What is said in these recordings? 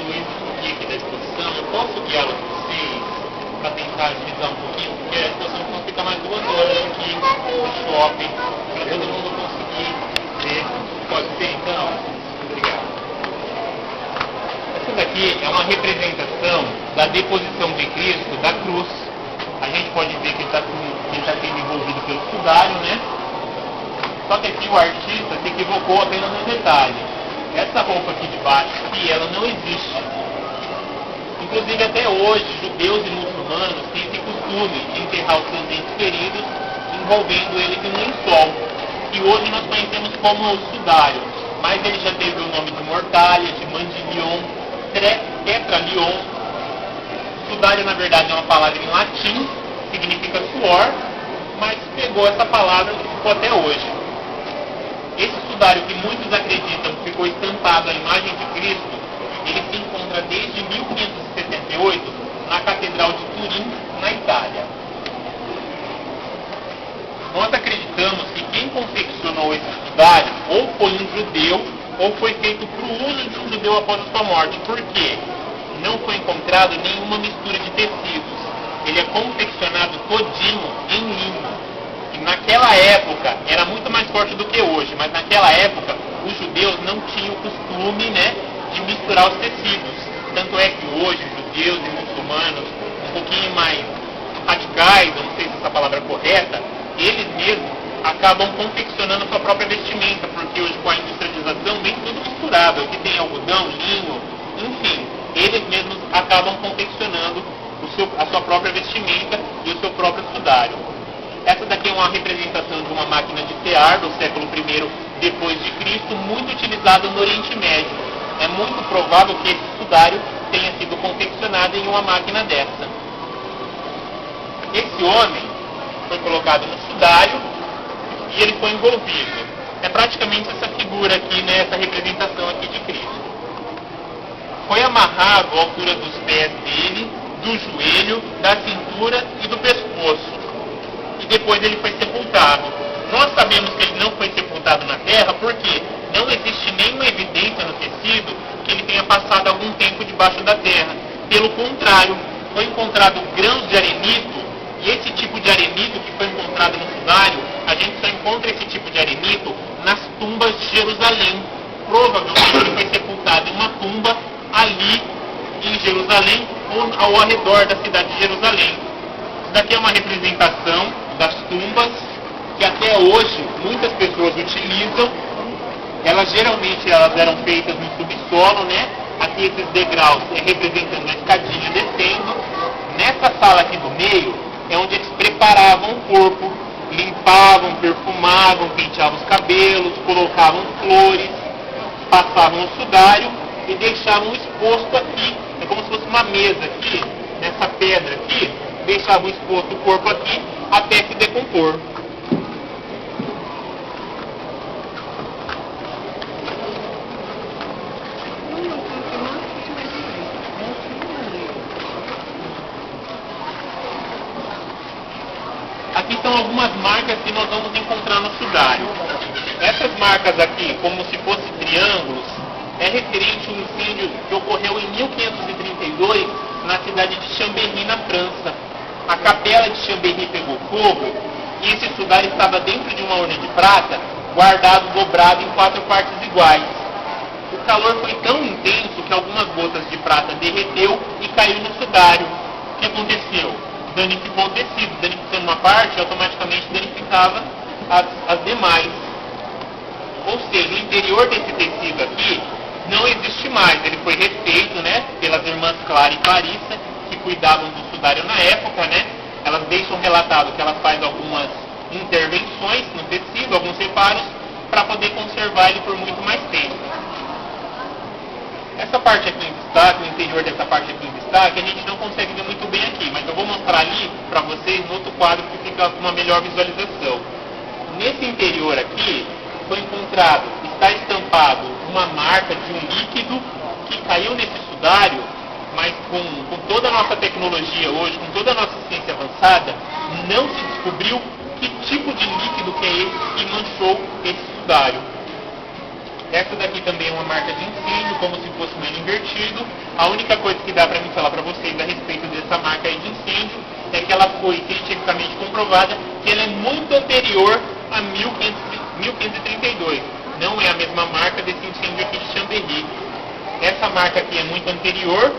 guia aqui da exposição, eu posso guiá-la com vocês para tentar agilizar um pouquinho, porque a exposição não fica mais 2 horas aqui no shopping, para todo mundo conseguir ver. Pode ser então? Obrigado. Essa daqui é uma representação da deposição de Cristo da cruz. A gente pode ver que ele está sendo envolvido pelo sudário, né? Só que aqui o artista se equivocou apenas no detalhe. Essa roupa aqui de baixo, aqui, ela não existe. Inclusive até hoje, judeus e muçulmanos têm esse costume de enterrar os seus entes queridos envolvendo ele de um lençol, que hoje nós conhecemos como sudário, mas ele já teve o nome de mortalha, de mandilion, tetralion. Sudário na verdade é uma palavra em latim, significa suor, mas pegou essa palavra que ficou até hoje. Esse sudário que muitos acreditam que ficou estampado à imagem de Cristo, ele se encontra desde 1578 na Catedral de Turim, na Itália. Nós acreditamos que quem confeccionou esse sudário ou foi um judeu ou foi feito para o uso de um judeu após a sua morte. Por quê? Não foi encontrado nenhuma mistura de tecidos. Ele é confeccionado todinho em linho. E naquela época era muito mais forte do que hoje, mas naquela época os judeus não tinham o costume, né, de misturar os tecidos. Tanto é que hoje judeus e muçulmanos, um pouquinho mais radicais, eu não sei se essa palavra é correta, eles mesmos acabam confeccionando sua própria vestimenta, porque hoje com a industrialização vem tudo misturado. Aqui tem algodão, linho, enfim, eles mesmos acabam confeccionando a sua própria vestimenta e o seu próprio sudário. Essa daqui é uma representação de uma máquina de tear do século I depois de Cristo, muito utilizada no Oriente Médio. É muito provável que esse sudário tenha sido confeccionado em uma máquina dessa. Esse homem foi colocado no sudário e ele foi envolvido. É praticamente essa figura aqui, né, essa representação aqui de Cristo. Foi amarrado à altura dos pés dele, do joelho, da cintura e do pescoço. E depois ele foi sepultado. Nós sabemos que ele não foi sepultado na terra porque não existe nenhuma evidência no tecido que ele tenha passado algum tempo debaixo da terra. Pelo contrário, foi encontrado grãos de arenito, e esse tipo de arenito que foi encontrado no sudário, a gente só encontra esse tipo de arenito nas tumbas de Jerusalém. Provavelmente ele foi sepultado em uma tumba ali em Jerusalém ou ao redor da cidade de Jerusalém. Isso daqui é uma representação das tumbas que até hoje muitas pessoas utilizam. Elas geralmente eram feitas no subsolo, né? Aqui esses degraus representando a escadinha descendo. Nessa sala aqui do meio é onde eles preparavam o corpo, limpavam, perfumavam, penteavam os cabelos, colocavam flores, passavam o sudário e deixavam exposto aqui. É como se fosse uma mesa aqui, nessa pedra aqui, deixavam exposto o corpo aqui até se decompor. Aqui são algumas marcas que nós vamos encontrar no sudário. Essas marcas aqui, como se fossem triângulos, é referente a um incêndio que ocorreu em 1532 na cidade de Chambéry, na França. A capela de Chambéry pegou fogo e esse sudário estava dentro de uma urna de prata, guardado, dobrado em 4 partes iguais. O calor foi tão intenso que algumas gotas de prata derreteu e caiu no sudário. O que aconteceu? Danificou o tecido, danificando uma parte, automaticamente danificava as demais. Ou seja, o interior desse tecido aqui não existe mais. Ele foi refeito, né, pelas irmãs Clara e Clarissa, que cuidavam do sudário na época, né? Elas deixam relatado que elas fazem algumas intervenções no tecido, alguns reparos, para poder conservar ele por muito mais tempo. Essa parte aqui em destaque, o interior dessa parte aqui em destaque, a gente não consegue ver muito bem aqui, mas eu vou mostrar ali para vocês no outro quadro que fica com uma melhor visualização. Nesse interior aqui, foi encontrado, está estampado uma marca de um líquido que caiu nesse sudário, mas com toda a nossa tecnologia hoje, com toda a nossa ciência avançada, não se descobriu que tipo de líquido que é esse que manchou esse sudário. Essa daqui também é uma marca de incêndio, como se fosse um L invertido. A única coisa que dá para mim falar para vocês a respeito dessa marca aí de incêndio é que ela foi cientificamente comprovada que ela é muito anterior a 1532. Não é a mesma marca desse incêndio aqui de Chambéry. Essa marca aqui é muito anterior,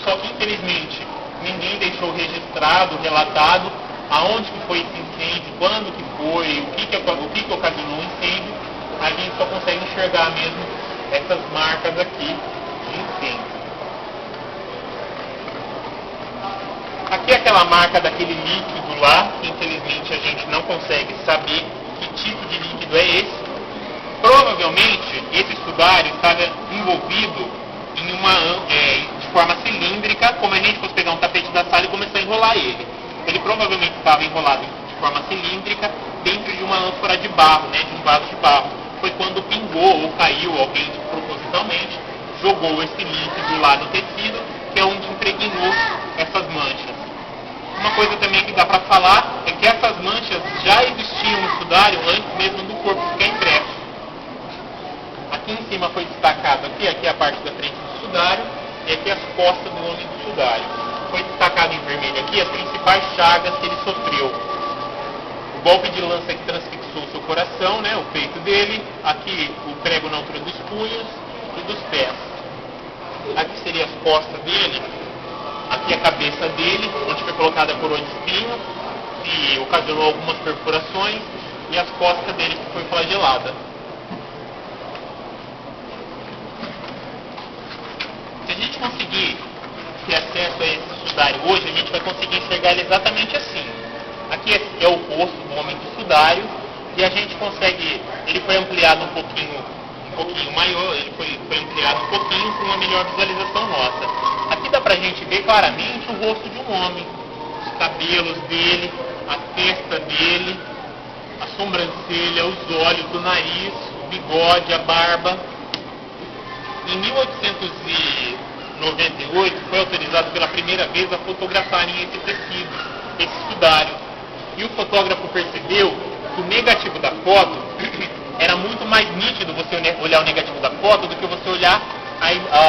só que infelizmente ninguém deixou registrado, relatado aonde que foi esse incêndio, quando que foi, o que ocasionou o incêndio. A gente só consegue enxergar mesmo essas marcas aqui de incêndio. Aqui é aquela marca daquele líquido lá, que infelizmente a gente não consegue saber que tipo de líquido é esse. Provavelmente esse sudário estava envolvido em de forma cilíndrica, como a gente fosse pegar um tapete da sala e começar a enrolar ele. Ele provavelmente estava enrolado de forma cilíndrica dentro de uma ânfora de barro, né, de um vaso de barro. Foi quando pingou ou caiu, alguém propositalmente jogou esse líquido lá no tecido, que é onde impregnou essas manchas. Uma coisa também que dá para falar é que essas manchas já existiam no sudário antes mesmo do corpo ficar impresso. Aqui em cima foi destacado, aqui é a parte da frente do sudário, e aqui as costas do homem do sudário. Foi destacado em vermelho aqui as principais chagas que ele sofreu. O golpe de lança que transfixou seu coração, né, o peito dele, aqui o prego na altura dos punhos e dos pés. Aqui seriam as costas dele, aqui a cabeça dele, onde foi colocada a coroa de espinho, que ocasionou algumas perfurações, e as costas dele que foi flagelada. Se a gente conseguir ter acesso a esse sudário hoje, a gente vai conseguir enxergar ele exatamente assim. Aqui é o rosto do homem do sudário, e a gente consegue, ele foi ampliado um pouquinho maior, ele foi ampliado um pouquinho com uma melhor visualização nossa. Aqui dá pra gente ver claramente o rosto de um homem, os cabelos dele, a testa dele, a sobrancelha, os olhos, o nariz, o bigode, a barba. Em 1898 foi autorizado pela primeira vez a fotografarem esse tecido, esse sudário. E o fotógrafo percebeu que o negativo da foto era muito mais nítido você olhar o negativo da foto do que você olhar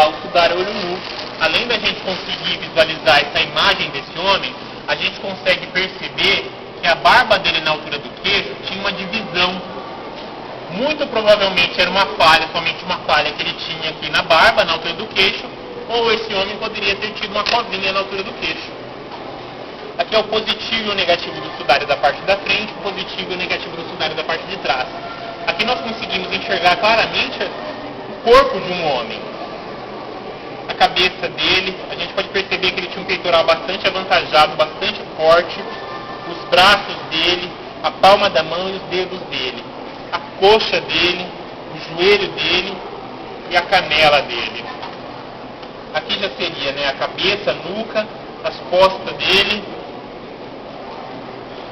o sudário olho nu. Além da gente conseguir visualizar essa imagem desse homem, a gente consegue perceber que a barba dele na altura do queixo tinha uma divisão. Muito provavelmente era uma falha, somente uma falha que ele tinha aqui na barba, na altura do queixo, ou esse homem poderia ter tido uma covinha na altura do queixo. Aqui é o positivo e o negativo do sudário da parte da frente, o positivo e o negativo do sudário da parte de trás. Aqui nós conseguimos enxergar claramente o corpo de um homem. A cabeça dele, a gente pode perceber que ele tinha um peitoral bastante avantajado, bastante forte, os braços dele, a palma da mão e os dedos dele, a coxa dele, o joelho dele e a canela dele. Aqui já seria, né, a cabeça, a nuca, as costas dele,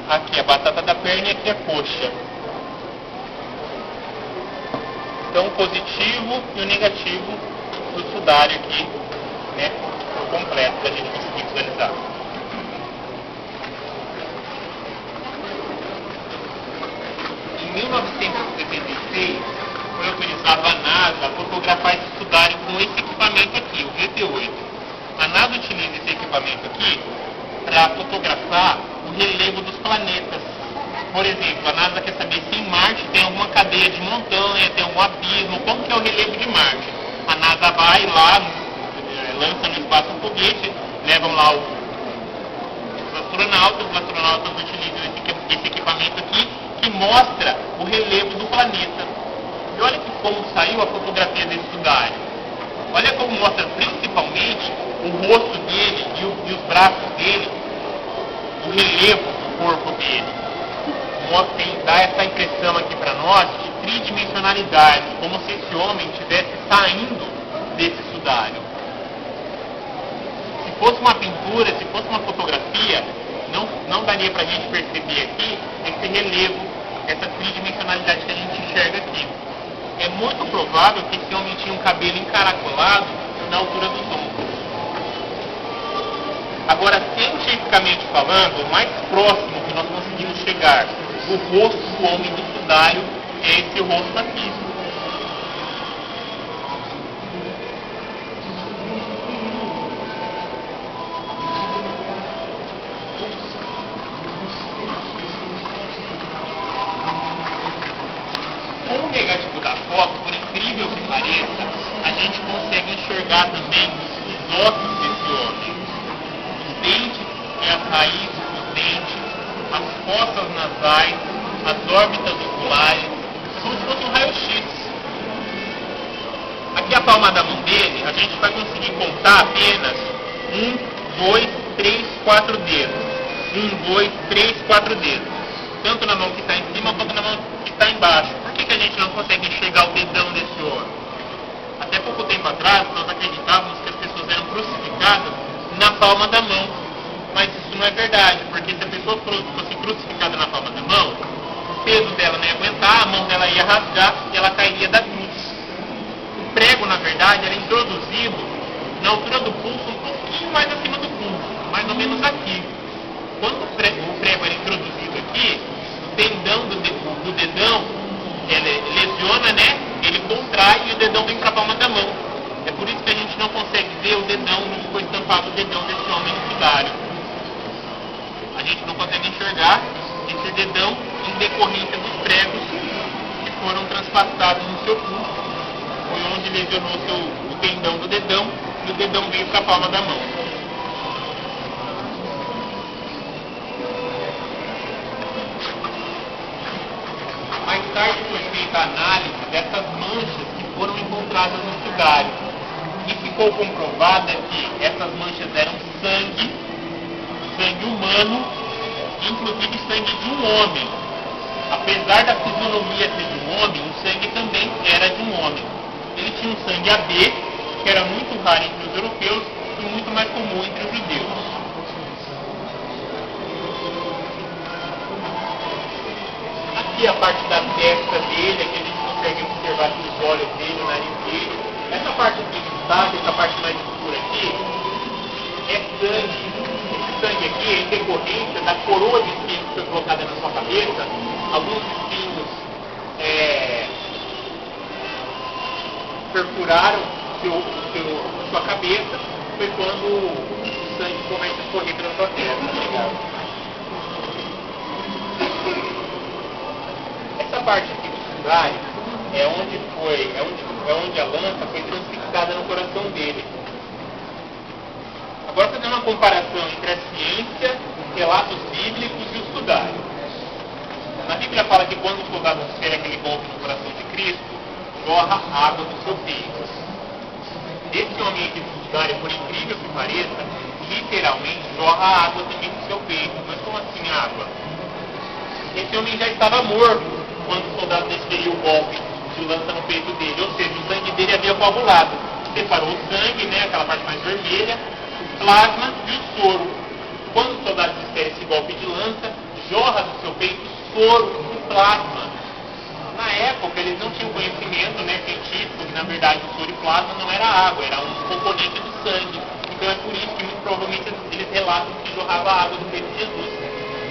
aqui a batata da perna e aqui a coxa. Então o positivo e o negativo do sudário aqui, né, por completo, para a gente conseguir visualizar. Em 1976 foi autorizado a NASA a fotografar esse sudário com esse equipamento aqui, o VT8. A NASA utiliza esse equipamento aqui para fotografar o relevo dos planetas. Por exemplo, a NASA quer saber se em Marte tem alguma cadeia de montanha, tem algum abismo, como que é o relevo de Marte. A NASA vai lá, lança no espaço um foguete, levam lá os astronautas utilizam esse equipamento aqui, que mostra o relevo do planeta. E olha como saiu a fotografia desse sudário. Olha como mostra principalmente o rosto dele e os braços dele, o relevo do corpo dele. Dá essa impressão aqui para nós de tridimensionalidade, como se esse homem estivesse saindo desse sudário. Se fosse uma pintura, se fosse uma fotografia, não daria para a gente perceber aqui esse relevo, essa tridimensionalidade que a gente enxerga aqui. É muito provável que esse homem tinha um cabelo encaracolado na altura dos ombros. Agora, cientificamente falando, o mais próximo que nós conseguimos chegar do rosto do homem do sudário é esse rosto aqui. enxergar também os ossos desse homem, os dentes e as raízes dos dentes, as fossas nasais, as órbitas oculares, como se fosse um raio-x. Aqui a palma da mão dele, a gente vai conseguir contar apenas 1, 2, 3, 4 dedos. 1, 2, 3, 4 dedos. Tanto na mão que está em cima quanto na mão que está embaixo. Por que a gente não consegue enxergar o dedão desse homem? Até pouco tempo atrás, nós acreditávamos que as pessoas eram crucificadas na palma da mão. Mas isso não é verdade, porque se a pessoa fosse crucificada na palma da mão, o peso dela não ia aguentar, a mão dela ia rasgar e ela cairia da cruz. O prego, na verdade, era introduzido na altura do pulso, um pouquinho mais acima do pulso, mais ou menos aqui. Quando o prego era introduzido aqui, o tendão do dedão, ele lesiona, né? Ele contrai e o dedão vem para a palma da mão. É por isso que a gente não consegue ver o dedão, não ficou estampado o dedão desse homem no sudário. A gente não consegue enxergar esse dedão em decorrência dos pregos que foram transpassados no seu pulso. Foi onde lesionou o tendão do dedão e o dedão veio para a palma da mão. Mais tarde foi feita a análise dessas manchas que foram encontradas no sudário. E ficou comprovada que essas manchas eram sangue humano, inclusive sangue de um homem. Apesar da fisionomia ser de um homem, o sangue também era de um homem. Ele tinha um sangue AB, que era muito raro entre os europeus e muito mais comum entre os judeus. Aqui a parte da testa dele, aqui a gente consegue observar aqui os olhos dele, o nariz dele. Essa parte aqui que está, essa parte mais escura aqui, é sangue. Esse sangue aqui é em decorrência da coroa de espinhos que foi colocada na sua cabeça. Alguns espinhos perfuraram sua cabeça. Foi quando o sangue começa a escorrer pela sua testa. Obrigado. Essa parte aqui do sudário é onde a lança foi transfixada no coração dele. Agora fazendo uma comparação entre a ciência, os relatos bíblicos e o sudário. Na Bíblia fala que quando o soldado recebe aquele golpe no coração de Cristo, jorra água do seu peito. Esse homem aqui do sudário, por incrível que pareça, literalmente jorra água também do seu peito. Mas como assim água? Esse homem já estava morto quando o soldado desferiu o golpe de lança no peito dele, ou seja, o sangue dele havia coagulado. Separou o sangue, né, aquela parte mais vermelha, o plasma e o soro. Quando o soldado desfere esse golpe de lança, jorra do seu peito soro e plasma. Na época, eles não tinham conhecimento, né, científico, que na verdade o soro e plasma não era água, era um componente do sangue. Então é por isso que muito provavelmente eles relatam que jorrava água do peito de Jesus.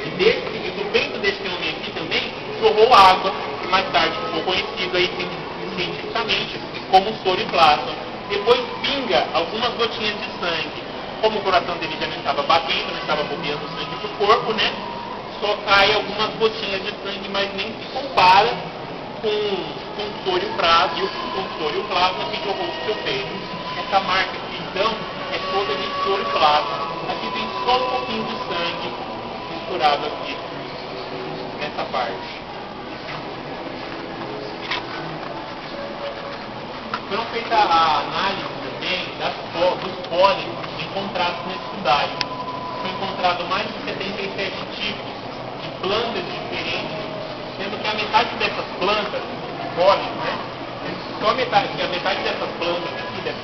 E do peito desse homem aqui também jorrou água, que mais tarde ficou conhecido aí cientificamente como soro e plasma. Depois pinga algumas gotinhas de sangue. Como o coração dele já não estava batendo, não estava bombeando sangue para o corpo, né? Só cai algumas gotinhas de sangue, mas nem se compara com o soro e o plasma que jorrou do seu peito. Essa marca aqui, então, é toda de soro e plasma. Aqui tem só um pouquinho de sangue misturado aqui, nessa parte. Foram feita a análise também dos pólipos encontrados nesse sudário. Foi encontrado mais de 77 tipos de plantas diferentes, sendo que a metade dessas plantas, pólipos, né? Só a metade dessas plantas aqui, dessas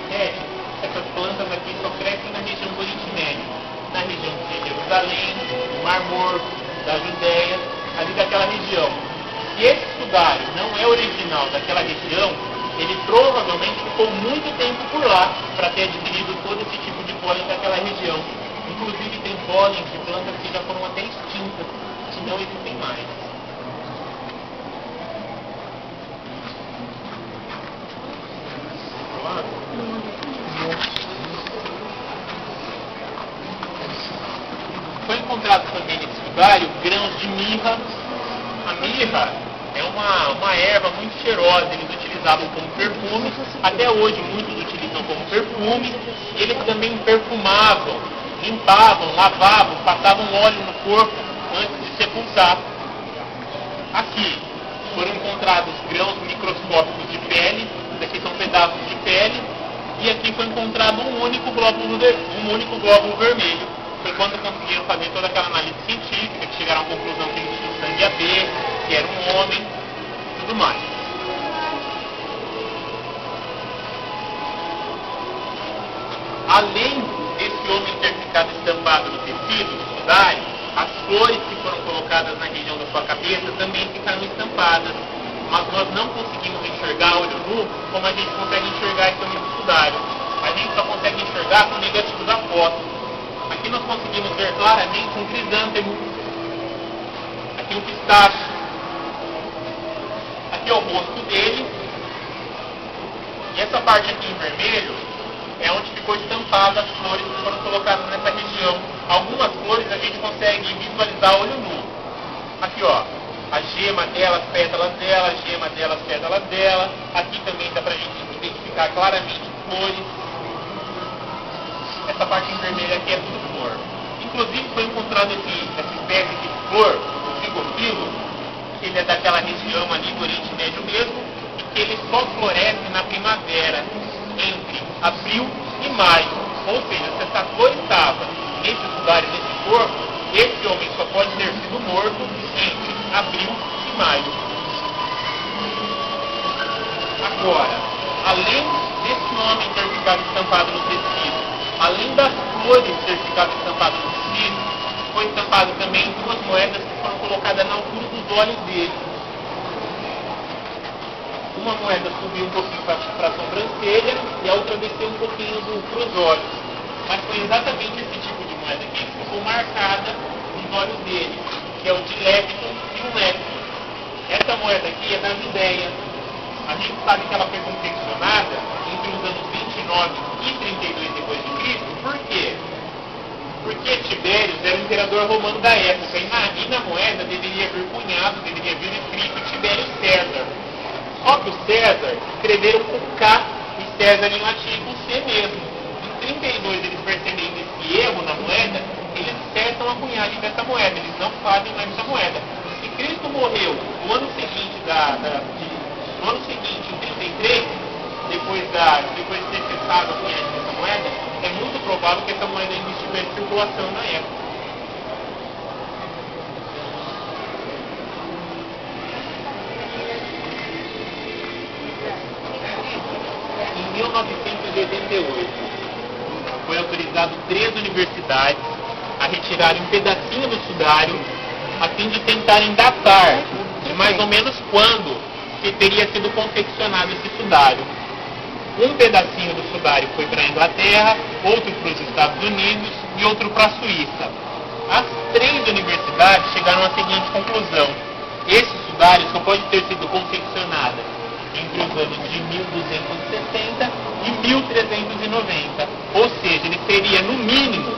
77, essas plantas aqui só crescem na região do Oriente Médio, na região de Jerusalém, do Mar Morto, da Judéia, ali daquela região. Se esse sudário não é original daquela região, ele provavelmente ficou muito tempo por lá para ter adquirido todo esse tipo de pólen daquela região. Inclusive tem pólen de plantas que já foram até extintas, que não existem mais. Foi encontrado também nesse sudário grãos de mirra. A mirra é uma erva muito cheirosa, eles utilizam utilizavam como perfumes, até hoje muitos utilizam como perfume. Eles também perfumavam, limpavam, lavavam, passavam óleo no corpo antes de sepultar. Aqui foram encontrados grãos microscópicos de pele, daqui são pedaços de pele, e aqui foi encontrado um único glóbulo vermelho. Foi quando conseguiram fazer toda aquela análise científica, que chegaram à conclusão que ele tinha sangue AB, que era um homem, tudo mais. Além desse homem ter ficado estampado no tecido, no sudário, as flores que foram colocadas na região da sua cabeça também ficaram estampadas, mas nós não conseguimos enxergar olho nu como a gente consegue enxergar esse homem do sudário. A gente só consegue enxergar com o negativo da foto. Aqui nós conseguimos ver claramente um crisântemo, aqui um pistache, aqui é o rosto dele, e essa parte aqui em vermelho é onde ficou estampada as flores que foram colocadas nessa região. Algumas flores a gente consegue visualizar olho nu. Aqui ó, a gema dela, as pétalas dela, a gema dela, as pétalas dela. Aqui também dá pra gente identificar claramente flores. Essa parte em vermelho aqui é tudo flor. Inclusive foi encontrado aqui essa espécie de flor, o figofilo, que ele é daquela região ali do Oriente Médio mesmo, e que ele só floresce na primavera, entre abril e maio. Ou seja, se essa flor estava nesse sudário, nesse corpo, esse homem só pode ter sido morto entre abril e maio. Agora, além desse homem ter ficado estampado no tecido, além das flores ter ficado estampado no tecido, foi estampado também duas moedas que foram colocadas na altura dos olhos dele. Uma moeda subiu um pouquinho para a sobrancelha e a outra desceu um pouquinho para os olhos. Mas foi exatamente esse tipo de moeda aqui que ficou marcada nos olhos dele, que é o de lepton e o lepton. Essa moeda aqui é da Judéia. A gente sabe que ela foi confeccionada entre os anos 29 e 32 depois de Cristo. Por quê? Porque Tibério era o imperador romano da época e na moeda deveria vir cunhado, deveria vir escrito Tibério César. Só que o César escreveram com K e César em latim com C mesmo. Em 32 eles percebendo esse erro na moeda, eles cessam a cunhagem dessa moeda, eles não fazem mais essa moeda. Se Cristo morreu no ano seguinte, no ano seguinte, em 33, depois de ter cessado a cunhagem dessa moeda, é muito provável que essa moeda ainda estivesse em circulação na época. Em 1988, foi autorizado 3 universidades a retirarem um pedacinho do sudário a fim de tentarem datar de mais ou menos quando que teria sido confeccionado esse sudário. Um pedacinho do sudário foi para a Inglaterra, outro para os Estados Unidos e outro para a Suíça. As 3 universidades chegaram à seguinte conclusão: esse sudário só pode ter sido confeccionado entre os anos de 1260 e 1390. Ou seja, ele seria no mínimo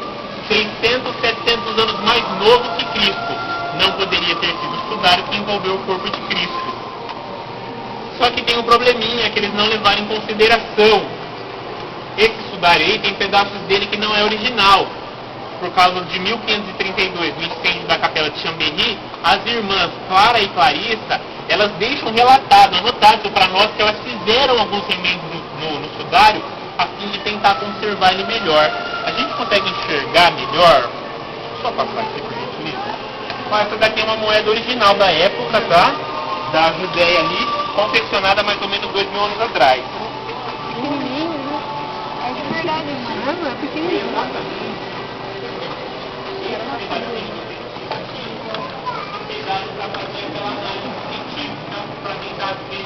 600, 700 anos mais novo que Cristo. Não poderia ter sido o sudário que envolveu o corpo de Cristo. Só que tem um probleminha que eles não levaram em consideração. Esse sudário aí tem pedaços dele que não é original. Por causa de 1532, no incêndio da capela de Chambéry, as irmãs Clara e Clarissa, elas deixam relatado, anotado para nós que elas fizeram alguns remendos no sudário a fim de tentar conservar ele melhor. A gente consegue enxergar melhor? Só passar aqui por gentileza. Essa daqui é uma moeda original da época, tá? Da Judéia ali, confeccionada mais ou menos 2000 anos atrás. É de verdade, mano. É pequenininho. Para fazer aquela análise científica, para tentar ver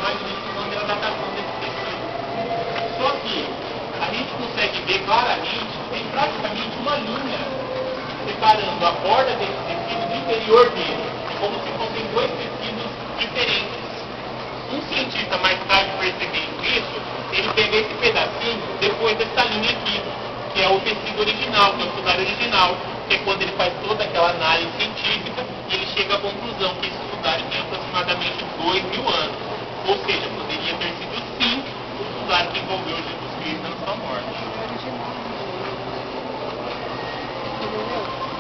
mais ou menos quando era a datação desse tecido. Só que a gente consegue ver claramente, tem praticamente uma linha separando a borda desse tecido do interior dele, como se fossem 2 tecidos diferentes. Um cientista mais tarde percebendo isso, ele pega esse pedacinho depois dessa linha aqui, que é o tecido original, que é o sudário original, que é quando ele faz toda aquela análise científica e ele chega à conclusão que esse sudário tem aproximadamente 2000 anos. Ou seja, poderia ter sido sim o sudário que envolveu Jesus Cristo na sua morte.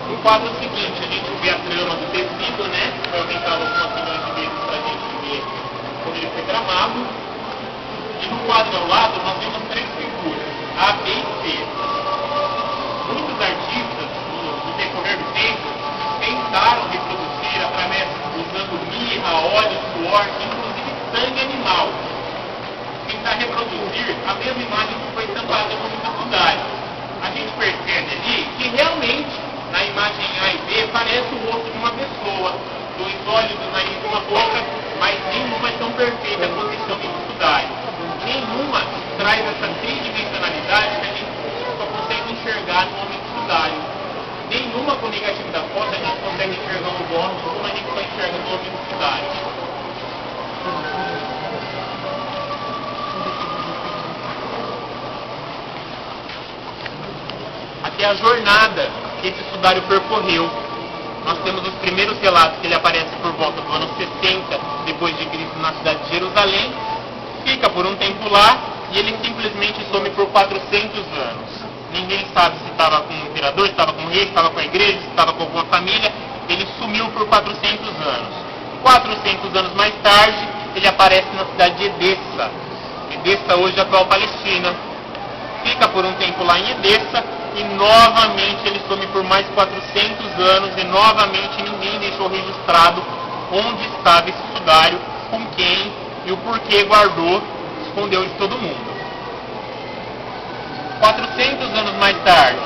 No quadro seguinte, a gente vê a trama do tecido, né? Vai aumentar algumas milhões de vezes para a gente ver como ele foi tramado. E no quadro ao lado, nós temos três figuras, A, B e C. Muitos artistas, no decorrer do tempo, tentaram reproduzir através, usando mirra, óleo, suor, inclusive sangue animal. Tentar reproduzir a mesma imagem que foi estampada no sudário. A gente percebe ali que realmente, na imagem A e B, parece o rosto de uma pessoa, dois olhos, do nariz e uma boca, mas nenhuma é tão perfeita quanto estão no sudário. Nenhuma traz essa tridimensionalidade que a gente só consegue enxergar no homem do sudário. Nenhuma com o negativo da foto a gente consegue enxergar o bônus como a gente só enxerga no homem do sudário. Aqui é a jornada que esse sudário percorreu. Nós temos os primeiros relatos que ele aparece por volta do ano 60 depois de Cristo na cidade de Jerusalém, fica por um tempo lá e ele simplesmente some por 400 anos. Ninguém sabe se estava com o imperador, se estava com o rei, se estava com a igreja, se estava com alguma família. Ele sumiu por 400 anos. 400 anos mais tarde, ele aparece na cidade de Edessa. Edessa hoje é a atual Palestina. Fica por um tempo lá em Edessa e novamente ele some por mais 400 anos e novamente ninguém deixou registrado onde estava esse sudário, com quem e o porquê guardou, escondeu de todo mundo. 400 anos mais tarde,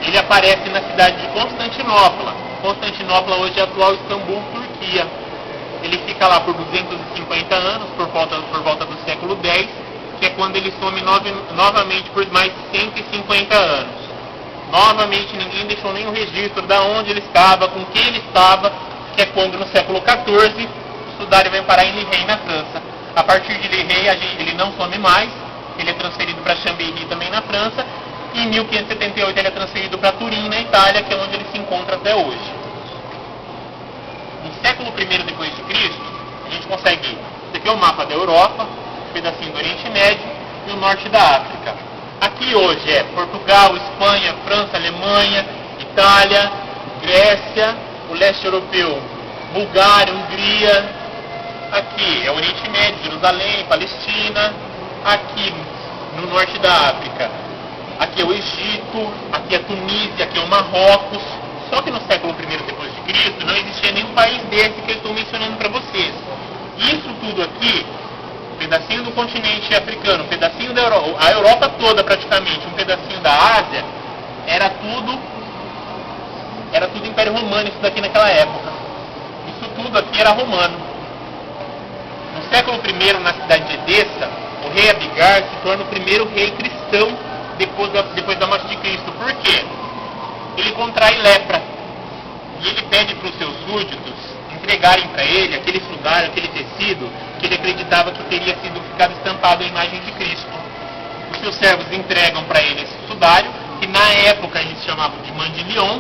ele aparece na cidade de Constantinopla. Constantinopla hoje é a atual Istambul, Turquia. Ele fica lá por 250 anos, por volta do século X, que é quando ele some novamente por mais 150 anos. Novamente ninguém deixou nenhum registro de onde ele estava, com quem ele estava, que é quando no século XIV o sudário vem parar em Lihei, na França. A partir de Lihei ele não some mais, ele é transferido para Chambéry também na França, e em 1578 ele é transferido para Turim, na Itália, que é onde ele se encontra até hoje. No século I depois de Cristo, a gente consegue, esse aqui é o mapa da Europa, um pedacinho do Oriente Médio e o norte da África. Aqui hoje é Portugal, Espanha, França, Alemanha, Itália, Grécia, o leste europeu, Bulgária, Hungria. Aqui é o Oriente Médio, Jerusalém, Palestina. Aqui no norte da África, aqui é o Egito, aqui é a Tunísia, aqui é o Marrocos. Só que no século I depois de Cristo não existia nenhum país desse que eu estou mencionando para vocês. Isso tudo aqui, um pedacinho do continente africano, um pedacinho da Europa, a Europa toda praticamente, um pedacinho da Ásia, era tudo Império Romano, isso daqui naquela época. Isso tudo aqui era romano. No século I, na cidade de Edessa, o rei Abigar se torna o primeiro rei cristão depois da morte de Cristo. Por quê? Ele contrai lepra. E ele pede para os seus súditos entregarem para ele aquele sudário, aquele tecido, que ele acreditava que teria ficado estampado a imagem de Cristo. Os seus servos entregam para ele esse sudário, que na época eles chamavam de mandilion.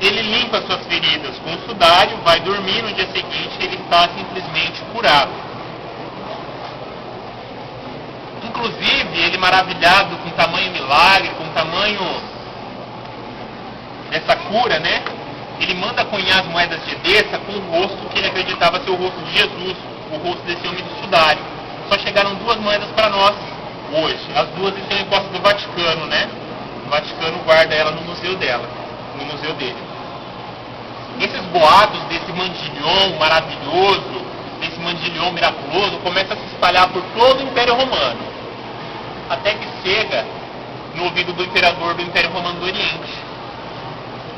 Ele limpa suas feridas com o sudário, vai dormir, no dia seguinte ele está simplesmente curado. Inclusive, ele maravilhado com tamanho milagre, com tamanho dessa cura, né? Ele manda cunhar as moedas de Edessa com o rosto que ele acreditava ser o rosto de Jesus, o rosto desse homem do sudário. Só chegaram 2 moedas para nós hoje. As 2 estão em posse do Vaticano, né? O Vaticano guarda ela no museu dele. Esses boatos desse mandilhão maravilhoso, desse mandilhão miraculoso, começam a se espalhar por todo o Império Romano. Até que chega no ouvido do imperador do Império Romano do Oriente.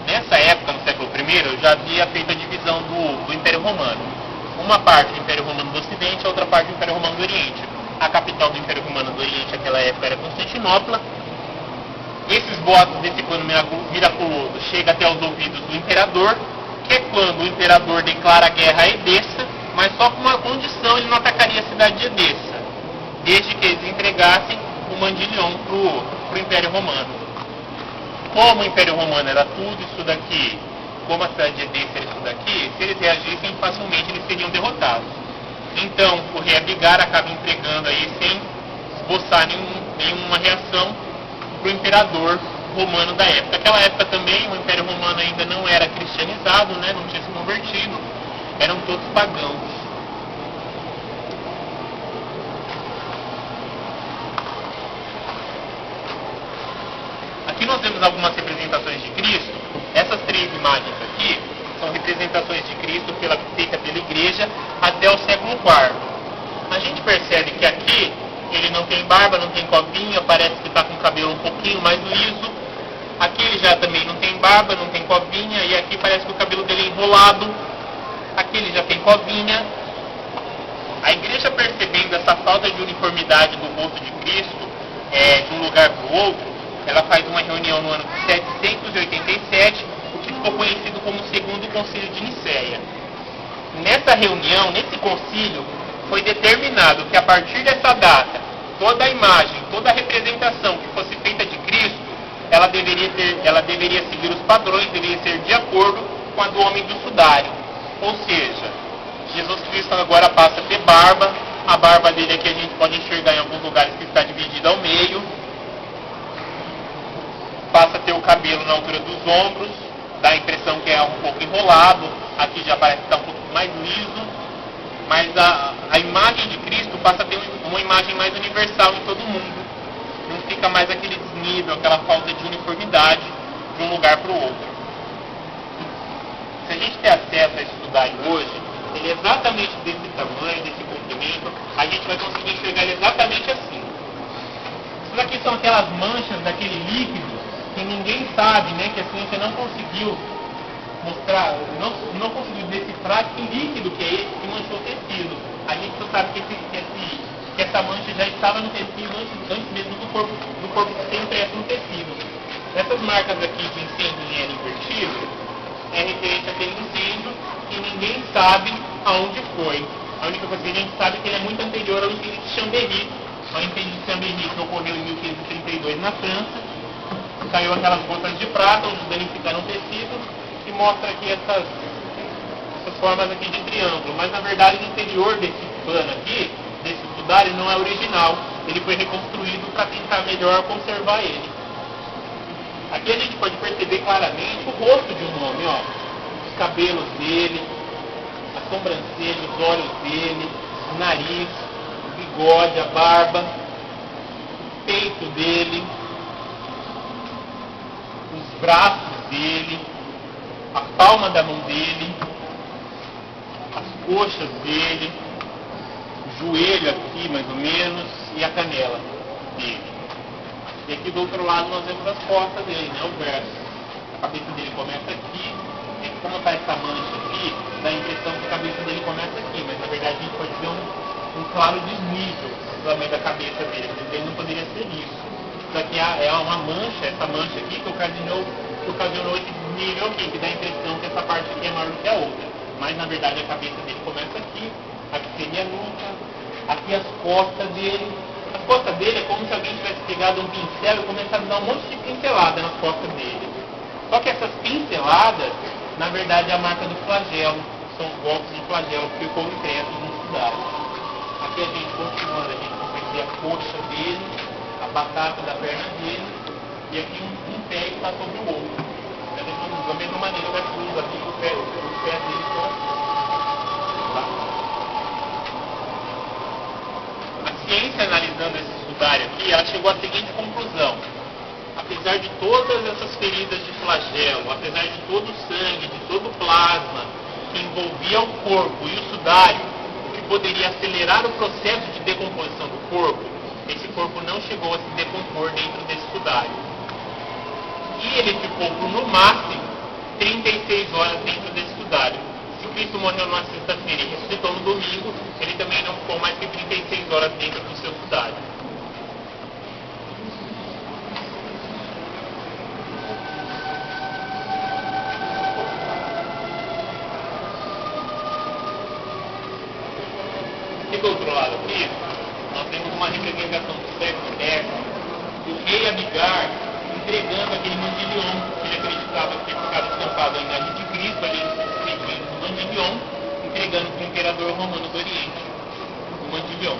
Nessa época, no século I, já havia feito a divisão do Império Romano. Uma parte do Império Romano do Ocidente, a outra parte do Império Romano do Oriente. A capital do Império Romano do Oriente naquela época era Constantinopla. Esses boatos desse plano miraculoso chegam até os ouvidos do imperador, que é quando o imperador declara guerra a Edessa, mas só com uma condição: ele não atacaria a cidade de Edessa, desde que eles entregassem o mandilhão para o Império Romano. Como o Império Romano era tudo isso daqui, como a cidade de Edessa era isso daqui, se eles reagissem facilmente eles seriam derrotados. Então, o rei Abigar acaba entregando aí sem esboçar nenhuma reação para o imperador romano da época. Naquela época também o Império Romano ainda não era cristianizado, né? Não tinha se convertido, eram todos pagãos. Aqui nós vemos algumas representações de Cristo. Essas três imagens aqui são representações de Cristo feita pela igreja até o século IV. A gente percebe que aqui ele não tem barba, não tem covinha, parece que está com o cabelo um pouquinho mais liso. Aqui ele já também não tem barba, não tem covinha, e aqui parece que o cabelo dele é enrolado. Aqui ele já tem covinha. A igreja, percebendo essa falta de uniformidade do rosto de Cristo, de um lugar para o outro, ela faz uma reunião no ano 787, o que ficou conhecido como o Segundo Concílio de Nicéia. Nessa reunião, nesse concílio, foi determinado que a partir dessa data, toda a imagem, toda a representação que fosse feita de Cristo, ela deveria seguir os padrões, deveria ser de acordo com a do homem do sudário. Ou seja, Jesus Cristo agora passa a ter barba, a barba dele aqui a gente pode enxergar em alguns lugares que está dividida ao meio, passa a ter o cabelo na altura dos ombros, dá a impressão que é um pouco enrolado, aqui já parece que está um pouco mais liso, mas a imagem de Cristo passa a ter uma imagem mais universal em todo mundo. Não fica mais aquele desnível, aquela falta de uniformidade de um lugar para o outro. Se a gente tem acesso a esse sudário hoje, ele é exatamente desse tamanho, desse comprimento, a gente vai conseguir enxergar ele exatamente assim. Isso daqui são aquelas manchas daquele líquido que ninguém sabe, né, que a ciência não conseguiu mostrar, não conseguiu decifrar que líquido que é esse que manchou o tecido. A gente só sabe que essa mancha já estava no tecido antes mesmo do corpo ser impresso no tecido. Essas marcas aqui de incêndio em L invertido é referente àquele incêndio que ninguém sabe aonde foi. A única coisa que a gente sabe é que ele é muito anterior ao incêndio de Chambéry. O incêndio de Chambéry que ocorreu em 1532 na França. Caiu aquelas gotas de prata, onde danificaram o tecido, e mostra aqui essas formas aqui de triângulo. Mas na verdade o interior desse pano aqui, desse sudário, não é original. Ele foi reconstruído para tentar melhor conservar ele. Aqui a gente pode perceber claramente o rosto de um homem, ó. Os cabelos dele, a sobrancelha, os olhos dele, o nariz, o bigode, a barba, o peito dele, os braços dele, a palma da mão dele, as coxas dele, o joelho aqui mais ou menos e a canela dele. E aqui do outro lado nós vemos as costas dele, né, o verso. A cabeça dele começa aqui, e como está essa mancha aqui, dá a impressão que a cabeça dele começa aqui, mas na verdade a gente pode ver um claro desnível no tamanho da cabeça dele, porque ele não poderia ser isso. Isso aqui é uma mancha, essa mancha aqui que ocasionou esse desnível aqui, que dá a impressão que essa parte aqui é maior do que a outra. Mas na verdade a cabeça dele começa aqui seria a nuca, aqui as costas dele. As costas dele é como se alguém tivesse pegado um pincel e começado a dar um monte de pincelada nas costas dele. Só que essas pinceladas, na verdade, é a marca do flagelo. São os golpes de flagelo que ficou impressos no sudário. Aqui a gente continuando, a gente consegue ver a coxa dele, a batata da perna dele, e aqui um pé que está sobre o outro. Da mesma maneira da cruz, aqui os pés dele estão assim. A ciência, analisando esse sudário aqui, ela chegou à seguinte conclusão: apesar de todas essas feridas de flagelo, apesar de todo o sangue, de todo o plasma que envolvia o corpo e o sudário, que poderia acelerar o processo de decomposição do corpo, esse corpo não chegou a se decompor dentro desse sudário. E ele ficou por, no máximo, 36 horas dentro desse sudário. Se Cristo morreu numa sexta-feira e ressuscitou no domingo, ele também não ficou mais que 36 horas dentro do seu sudário. E do outro lado aqui, nós temos uma representação do século X, do rei Abigar entregando aquele mandilion que ele acreditava ter ficado estampado a imagem de Cristo ali escrito no mandilion, entregando para o imperador romano do Oriente. Pontilhão.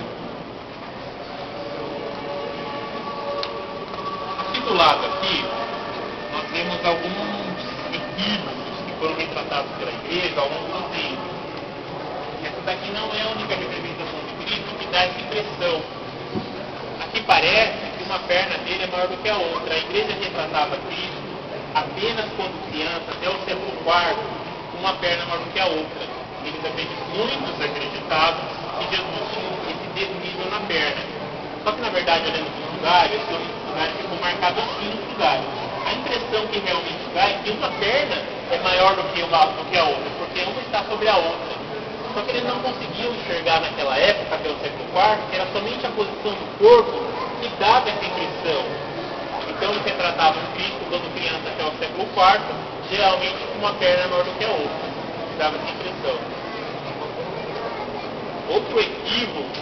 Aqui do lado aqui, nós temos alguns equívocos que foram retratados pela igreja ao longo do tempo. Essa daqui não é a única representação de Cristo que dá essa impressão. Aqui parece que uma perna dele é maior do que a outra. A igreja retratava Cristo apenas quando criança, até o século IV, com uma perna maior do que a outra. Muitos acreditavam que Jesus tinha esse desnível na perna. Só que na verdade, olhando para o sudário, esse sudário ficou marcado assim no sudário. A impressão que realmente dá é que uma perna é maior do que a outra, porque uma está sobre a outra. Só que eles não conseguiam enxergar naquela época, pelo século IV, que era somente a posição do corpo que dava essa impressão. Então eles retratavam Cristo quando criança até o século IV, geralmente com uma perna maior do que a outra, que dava essa impressão. Outro equívoco,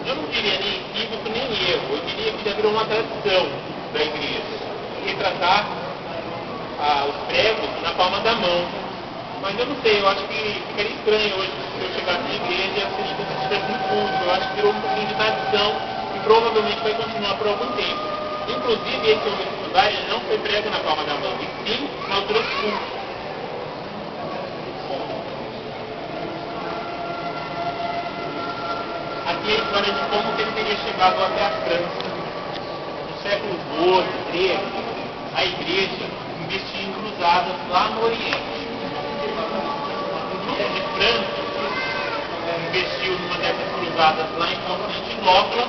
eu não diria nem equívoco nem erro, eu diria que já virou uma tradição da igreja, retratar os pregos na palma da mão. Mas eu não sei, eu acho que ficaria estranho hoje se eu chegasse na igreja e assistir como se estivesse no culto. Eu acho que virou um pouquinho de tradição e provavelmente vai continuar por algum tempo. Inclusive, esse homem de sudário não foi prego na palma da mão, e sim na altura do culto. Aqui é a história de como ele teria chegado até a França. No século XII, XIII, a igreja investia em cruzadas lá no Oriente. O de França investiu numa dessas cruzadas lá em Constantinopla,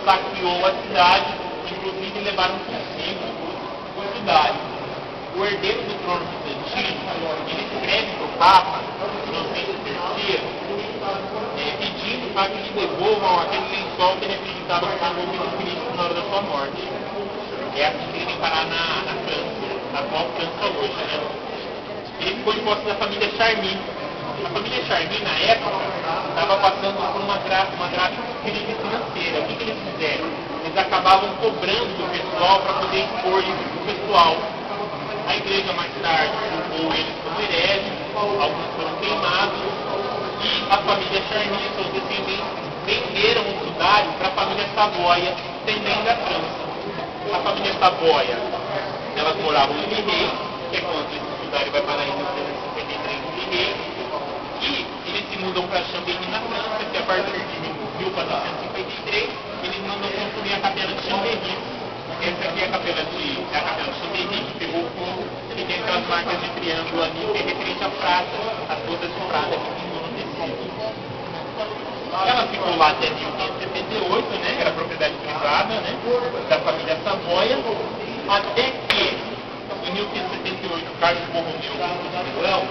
saqueou a cidade, inclusive levaram consigo o sudário. O herdeiro do trono bizantino, ele escreve para o Papa, Inocêncio III, pedindo para que lhe devolvam aquele lençol que ele acreditava que estava envolvido Cristo na hora da sua morte. É assim que ele parar na França, na atual França hoje, né? Ele ficou de posse da família Charny. A família Charny, na época, estava passando por uma grave crise financeira. O que eles fizeram? Eles acabavam cobrando do pessoal para poder expor isso para o pessoal. A igreja, mais tarde, julgou eles como hereges, alguns foram queimados, e a família Charny e seus descendentes venderam o sudário para a família Savoia, também da França. A família Savoia, elas moravam em Lille, que é quando esse sudário vai parar em 1853 em Lille, e eles se mudam para Chambéry, na França, que a partir de 1453 eles mandam construir a capela de Chambéry. Essa aqui é a capela de Chambéry, que pegou fogo, e tem aquelas marcas de triângulo ali, que é referente à prata, as gotas de prata que pintou no tecido. Ela ficou lá até 1578, né? Era propriedade privada, né? Da família Savoia, até que em 1578 Carlos Borromeu de Milão.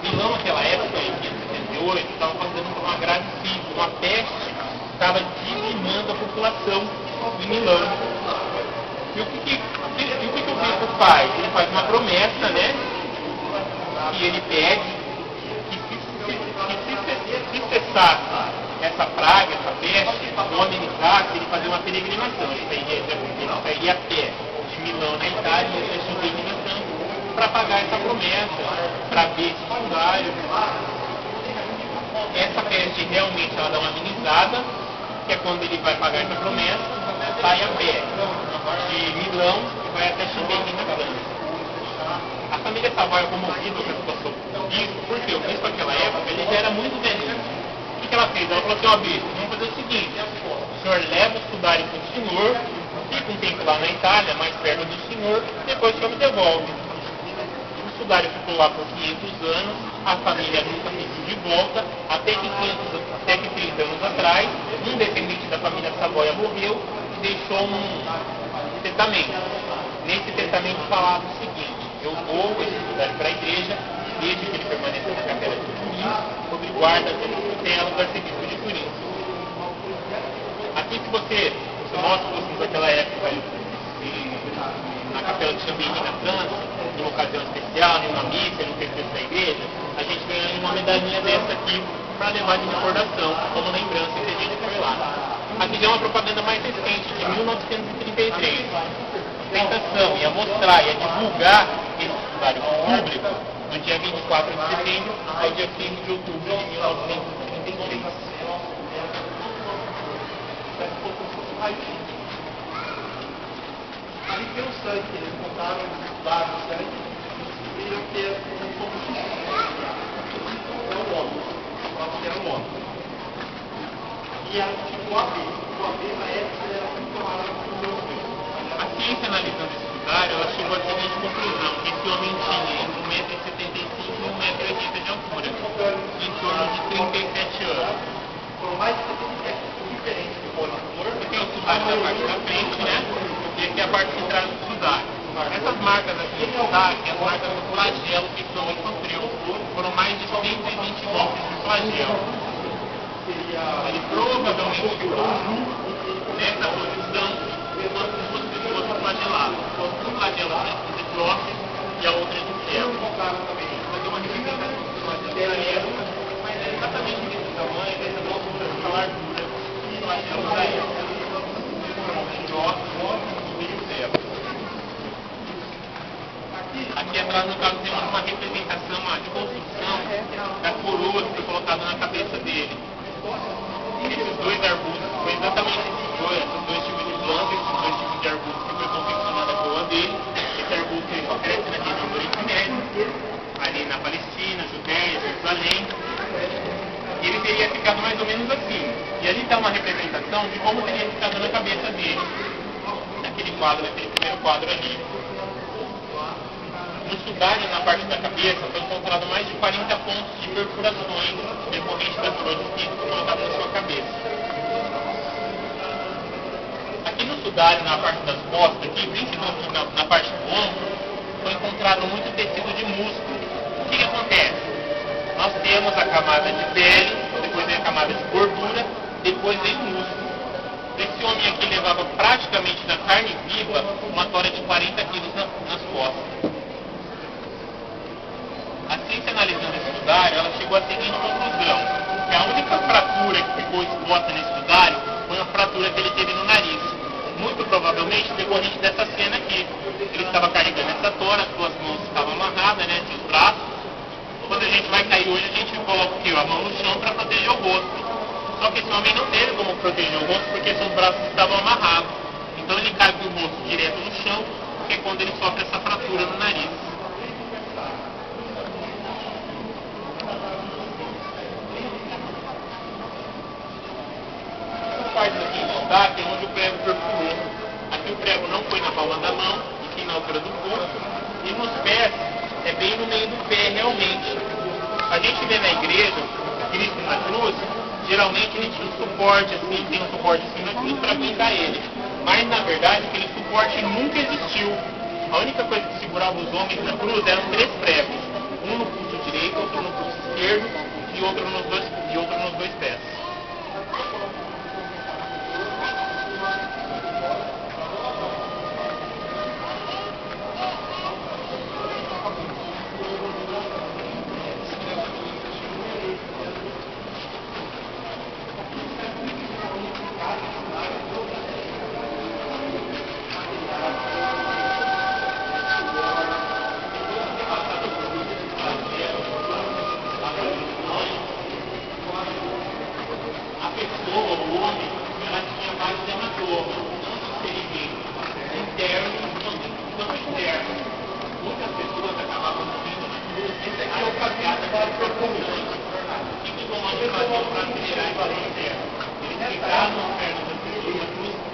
Milão, naquela época, em 1578, estava passando por uma grave crise, uma peste estava dizimando a população de Milão. E o que o bispo faz? Ele faz uma promessa, né? E ele pede que se cessasse essa praga, essa peste, ou amenizasse, ele fazia uma peregrinação. Ele sairia a pé de Milão, na Itália, e ele fez uma peregrinação para pagar essa promessa, para ver esse sudário. Essa peste realmente ela dá uma amenizada, que é quando ele vai pagar essa promessa, sai a pé de Milão e vai até Chambéry, na França. A família Savoia comovida com a situação do bispo, porque o bispo naquela época ele já era muito velhinho. O que ela fez? Ela falou assim: ó, bispo, vamos fazer o seguinte, o senhor leva o sudário para o senhor, fica um tempo lá na Itália, mais perto do senhor, depois o senhor me devolve. O sudário ficou lá por 500 anos, a família nunca pediu de volta, até que 30 anos atrás, um descendente da família Savoia morreu e deixou um testamento. Nesse testamento falava o seguinte: eu dou esse sudário para a igreja, desde que ele permaneça na capela de Turim, sob guarda, sob tutela do arcebispo de Turim. Aqui, se você mostra os fosse daquela época, na capela de Chambéry, na França, numa ocasião especial, em uma missa, no terceiro da igreja, a gente ganha uma medalhinha dessa aqui para levar de recordação, como lembrança que a gente foi lá. Aqui tem uma propaganda mais recente, de 1933. A tentação ia mostrar, ia divulgar esse sudário público no dia 24 de setembro ao dia 15 de outubro de 1933. raio-x. Ali tem o sangue, eles contaram os dados do sangue e viram que é um combustível. É o óleo. Era um óleo. E ela tipo o AB. O AB na época era muito tomado A ciência analisando esse sudário, ela chegou à seguinte conclusão, que esse homem tinha entre 1,75 m e 1,80 m de altura, em torno de 37 anos. Foram mais de 77 diferentes de politor. Tem o sudário da parte da frente, né? E aqui a parte central do sudário. Essas marcas aqui do sudário, que é as marcas do flagelo que esse homem sofreu, foram mais de 120 golpes de flagelo. Ele provavelmente ficou nessa posição enquanto duas pessoas se flagelavam. Um flagelo de próximo e a outra de céu. Vai ter uma representação do flagelo da época, mas é exatamente desse tamanho, dessa altura, dessa largura, do flagelo da época. Aqui atrás, no caso, temos uma representação, uma reconstrução da coroa que foi colocada na cabeça dele. Esses dois arbustos, foi exatamente esses dois tipos de plantas, esses dois tipos de arbustos que foi confeccionada a coroa dele. Esse arbusto ele só cresce na região do Oriente Médio, ali na Palestina, Judéia, Jerusalém. E ele teria ficado mais ou menos assim. E ali está uma representação de como teria ficado na cabeça dele. Naquele quadro, naquele primeiro quadro ali. No sudário, na parte da cabeça, foi encontrado mais de 40 pontos de perfurações decorrentes da coroa de espinho colocada na sua cabeça. Aqui no sudário, na parte das costas, aqui, principalmente na parte do ombro, foi encontrado muito tecido de músculo. O que acontece? Nós temos a camada de pele, depois vem a camada de gordura, depois vem o músculo. Esse homem aqui levava praticamente na carne viva uma tora de 40 quilos nas costas. A ciência analisando esse sudário, ela chegou à seguinte conclusão, que a única fratura que ficou exposta nesse sudário foi uma fratura que ele teve no nariz. Muito provavelmente decorrente dessa cena aqui. Ele estava carregando essa tora, as duas mãos estavam amarradas, né, de os braços. Quando a gente vai cair hoje, a gente coloca aqui, a mão no chão para proteger o rosto. Só que esse homem não teve como proteger o rosto porque seus braços estavam amarrados. Então ele cai com o rosto direto no chão, que é quando ele sofre essa fratura no nariz. Essa parte aqui em destaque é onde o prego perfurou. Aqui o prego não foi na palma da mão, e sim na altura do corpo. E nos pés, é bem no meio do pé realmente. A gente vê na igreja, Cristo na cruz, geralmente ele tinha um suporte assim, tem um suporte assim na cruz para aguentar ele. Mas na verdade aquele suporte nunca existiu. A única coisa que segurava os homens na cruz eram 3 pregos. Um no pulso direito, outro no pulso esquerdo e outro nos dois pés.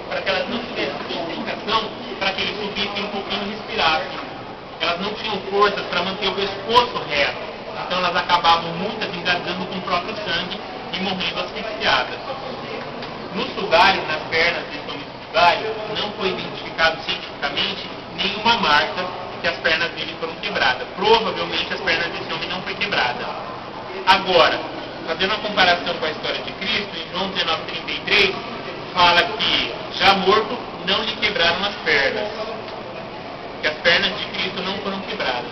Para que elas não tivessem sustentação, para que eles subissem um pouquinho e respirassem. Elas não tinham forças para manter o pescoço reto. Então elas acabavam muitas engasgando com o próprio sangue e morrendo asfixiadas. No sudário, nas pernas desse homem sudário, não foi identificado cientificamente nenhuma marca que as pernas dele foram quebradas. Provavelmente as pernas desse homem não foi quebrada. Agora, fazendo uma comparação com a história de Cristo, em João 19:33, fala que, já morto, não lhe quebraram as pernas. Que as pernas de Cristo não foram quebradas.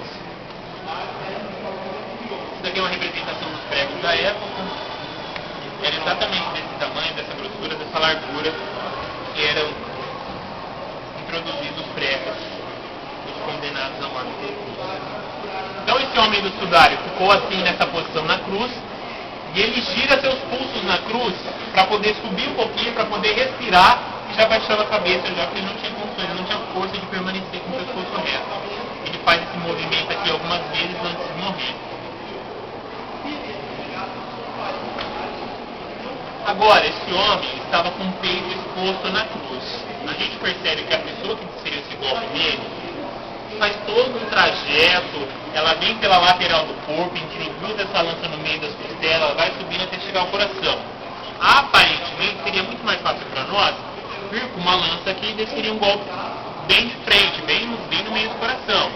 Isso aqui é uma representação dos pregos da época. Era exatamente desse tamanho, dessa grossura, dessa largura, que eram introduzidos os pregos dos condenados à morte. Então esse homem do sudário ficou assim nessa posição na cruz, e ele gira seus pulsos na cruz para poder subir um pouquinho, para poder respirar e já baixava a cabeça, já que ele não tinha condições, ele não tinha força de permanecer com o pescoço reto. Ele faz esse movimento aqui algumas vezes antes de morrer. Agora, esse homem estava com o peito exposto na cruz. A gente percebe que a pessoa que desferiu esse golpe nele faz todo um trajeto, ela vem pela lateral do corpo, introduz essa lança no meio das costelas, ela vai subindo até chegar ao coração. Aparentemente, seria muito mais fácil para nós vir com uma lança que desferia um golpe bem de frente, bem no meio do coração.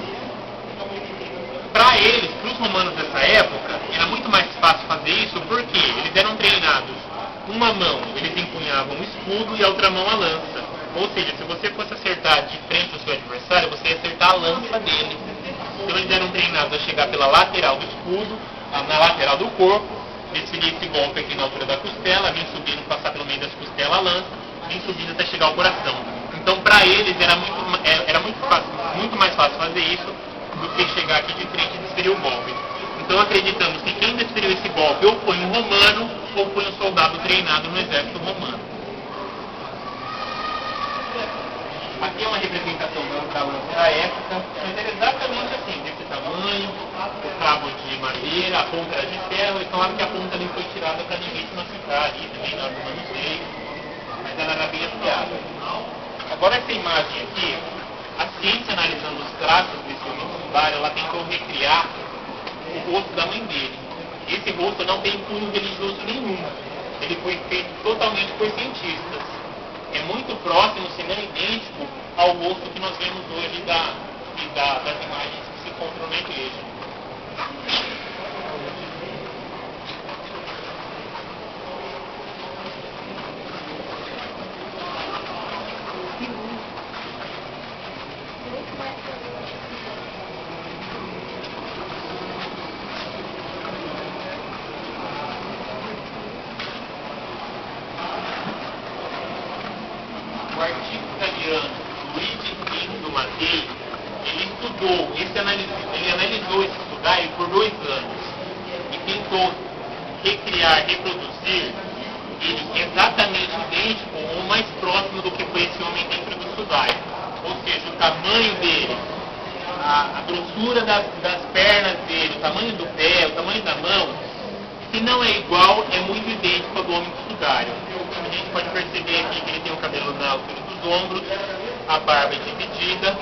Para eles, para os romanos dessa época, era muito mais fácil fazer isso porque eles eram treinados. Uma mão eles empunhavam o escudo e a outra mão a lança. Ou seja, se você fosse acertar de frente o seu adversário, você ia acertar a lança dele. Então eles eram treinados a chegar pela lateral do escudo, na lateral do corpo, desferir esse golpe aqui na altura da costela, vir subindo, passar pelo meio das costelas a lança, vir subindo até chegar ao coração. Então para eles era muito mais fácil fazer isso do que chegar aqui de frente e desferir o golpe. Então acreditamos que quem desferiu esse golpe ou foi um romano ou foi um soldado treinado no exército romano. Aqui é uma representação da lança da época, mas era exatamente assim, desse tamanho, o cabo de madeira, a ponta era de ferro, e claro que a ponta nem foi tirada para ninguém se machucar ali, também na hora do manuseio, mas ela era bem afiada. Agora essa imagem aqui, a ciência analisando os traços desse homem sudário, ela tentou recriar o rosto da mãe dele. Esse rosto não tem cunho religioso nenhum. Ele foi feito totalmente por cientistas. É muito próximo, se não idêntico, ao rosto que nós vemos hoje das imagens que se encontram na igreja. O artista italiano Luigi Pinto Mattei, ele analisou esse sudário por 2 anos e tentou recriar, reproduzir ele exatamente idêntico ou mais próximo do que foi esse homem dentro do sudário. Ou seja, o tamanho dele, a grossura das pernas dele, o tamanho do pé, o tamanho da mão, se não é igual, é muito idêntico ao do homem do sudário. A gente pode perceber aqui que ele tem o cabelo na altura dos ombros, a barba é dividida,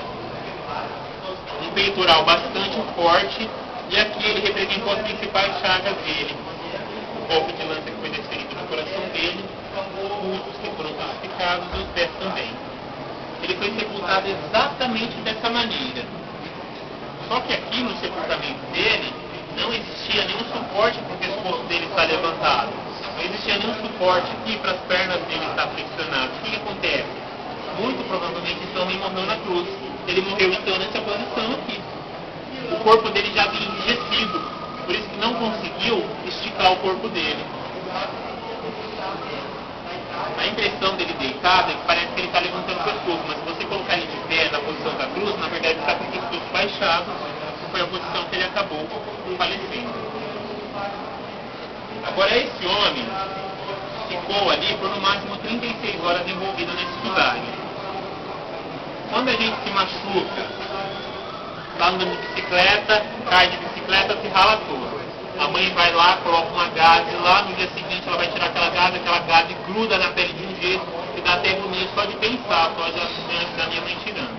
um peitoral bastante forte, e aqui ele representou as principais chagas dele. O golpe de lança que foi desferido no coração dele, os pulsos que foram crucificados e os pés também. Ele foi sepultado exatamente dessa maneira. Só que aqui no sepultamento dele, não existia nenhum suporte para o pescoço dele estar levantado. Não existia nenhum suporte aqui para as pernas dele estar flexionadas. O que acontece? Muito provavelmente esse homem morreu na cruz. Ele morreu então nessa posição aqui. O corpo dele já havia enrijecido, por isso que não conseguiu esticar o corpo dele. A impressão dele deitado é que parece que ele está levantando o pescoço, mas se você colocar ele de pé na posição da cruz, na verdade ele está com o pescoço baixado, que foi a posição que ele acabou falecendo. Agora esse homem ficou ali por no máximo 36 horas envolvido nesse sudário. Quando a gente se machuca, está andando de bicicleta, cai de bicicleta, se rala todo. A mãe vai lá, coloca uma gaze lá, no dia seguinte ela vai tirar aquela gaze gruda na pele de um jeito que dá até agonia só de pensar, só da minha mãe tirando.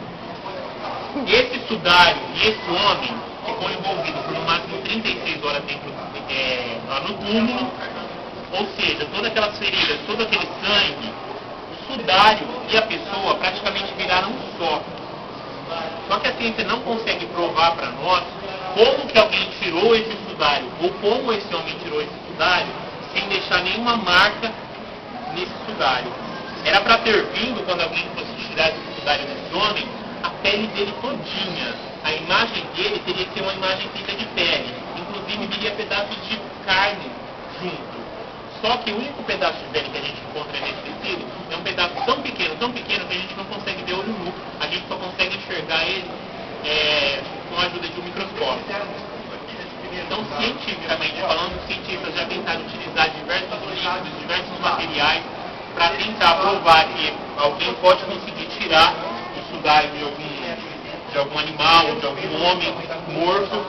Esse sudário e esse homem ficou envolvido por no máximo 36 horas dentro, lá no túmulo, ou seja, todas aquelas feridas, todo aquele sangue, o sudário e a pessoa praticamente viraram um só. Só que a ciência não consegue provar para nós como que alguém tirou esse sudário, ou como esse homem tirou esse sudário, sem deixar nenhuma marca nesse sudário. Era para ter vindo, quando alguém fosse tirar esse sudário desse homem, a pele dele todinha. A imagem dele teria que ser uma imagem feita de pele. Inclusive, viria pedaços de carne junto. Só que o único pedaço de pele que a gente encontra nesse tecido é um pedaço tão pequeno que a gente não consegue ver olho nu. A gente só consegue enxergar ele com a ajuda de um microscópio. Então, cientificamente falando, os cientistas já tentaram utilizar diversos líquidos, diversos materiais para tentar provar que alguém pode conseguir tirar o sudário de algum animal, ou de algum homem morto,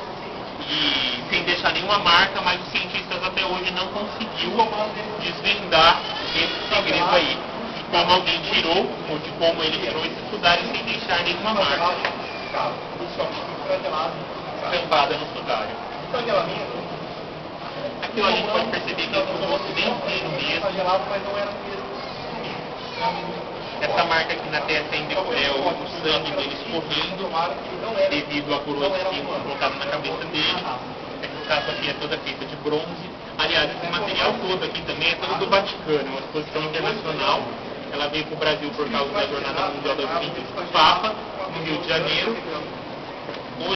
e sem deixar nenhuma marca, mas os cientistas até hoje não conseguiu desvendar esse segredo aí, de como alguém tirou, ou de como ele tirou esse sudário sem deixar nenhuma marca estampado no sudário. Aqui a gente pode perceber que é um osso bem fino mesmo. Essa marca aqui na testa ainda é o sangue dele escorrendo devido à coroa de espinhos colocada na cabeça dele. Essa estátua aqui é toda feita de bronze. Aliás, esse material todo aqui também é todo do Vaticano, é uma exposição internacional. Ela veio para o Brasil por causa da Jornada Mundial das Ciências do Papa, no Rio de Janeiro.